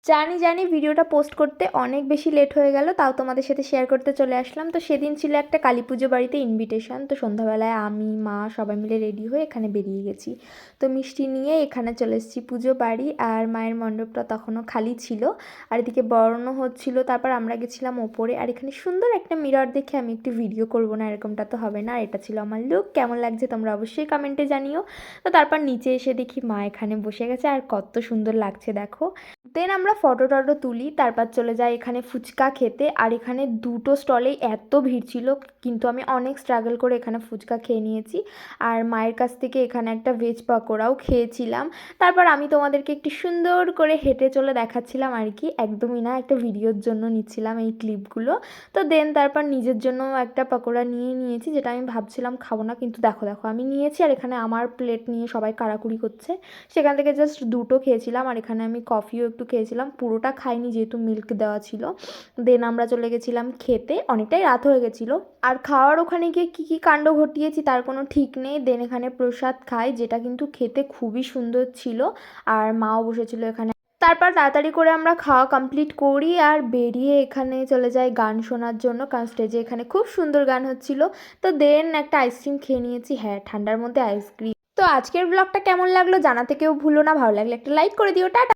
জানি ভিডিওটা পোস্ট করতে অনেক বেশি লেট হয়ে গেল, তাও তোমাদের সাথে শেয়ার করতে চলে আসলাম। তো সেদিন ছিল একটা কালী পুজো বাড়িতে ইনভিটেশন। তো সন্ধ্যাবেলায় আমি মা সবাই মিলে রেডি হয়ে এখানে বেরিয়ে গেছি। তো মিষ্টি নিয়ে এখানে চলে এসেছি পুজো বাড়ি, আর মায়ের মণ্ডপটা তখনও খালি ছিল, আর এদিকে বরণও হচ্ছিল। তারপর আমরা গেছিলাম ওপরে, আর এখানে সুন্দর একটা মিরর দেখে আমি একটু ভিডিও করব না, এরকমটা তো হবে না। এটা ছিল আমার লুক, কেমন লাগছে তোমরা অবশ্যই কমেন্টে জানিও। তো তারপর নিচে এসে দেখি মা এখানে বসে গেছে, আর কত সুন্দর লাগছে দেখো। দেন আমরা ফটো টটো তুলি, তারপর চলে যাই এখানে ফুচকা খেতে। আর এখানে দুটো স্টলেই এত ভিড় ছিল, কিন্তু আমি অনেক স্ট্রাগল করে এখানে ফুচকা খেয়ে নিয়েছি। আর মায়ের কাছ থেকে এখানে একটা ভেজ পকোড়াও খেয়েছিলাম। তারপর আমি তোমাদেরকে একটু সুন্দর করে হেঁটে চলে দেখাচ্ছিলাম আর কি, একদমই না, একটা ভিডিওর জন্য নিচ্ছিলাম এই ক্লিপগুলো। তো দেন তারপর নিজের জন্য একটা পকোড়া নিয়েছি, যেটা আমি ভাবছিলাম খাবো না, কিন্তু দেখো দেখো আমি নিয়েছি। আর এখানে আমার প্লেট নিয়ে সবাই কাড়াকুড়ি করছে, সেখান থেকে জাস্ট দুটো খেয়েছিলাম। আর এখানে আমি কফিও একটু খেয়েছিলাম, পুরোটা খাইনি যেহেতু মিল্ক দেওয়া ছিল। দেন আমরা চলে গেছিলাম খেতে, অনেকটাই রাত হয়ে গেছিলো। আর খাওয়ার ওখানে গিয়ে কী কী কাণ্ড ঘটিয়েছি তার কোনো ঠিক নেই। দেন এখানে প্রসাদ খাই, যেটা কিন্তু খেতে খুবই সুন্দর ছিল, আর মাও বসেছিল এখানে। তারপর তাড়াতাড়ি করে আমরা খাওয়া কমপ্লিট করি আর বেরিয়ে এখানে চলে যাই গান শোনার জন্য, কারণ স্টেজে এখানে খুব সুন্দর গান হচ্ছিল। তো দেন একটা আইসক্রিম খেয়ে নিয়েছি, হ্যাঁ ঠান্ডার মধ্যে আইসক্রিম। তো আজকের ব্লগটা কেমন লাগলো জানাতে কেউ ভুলো না, ভালো লাগলে একটা লাইক করে দিও, টাটা।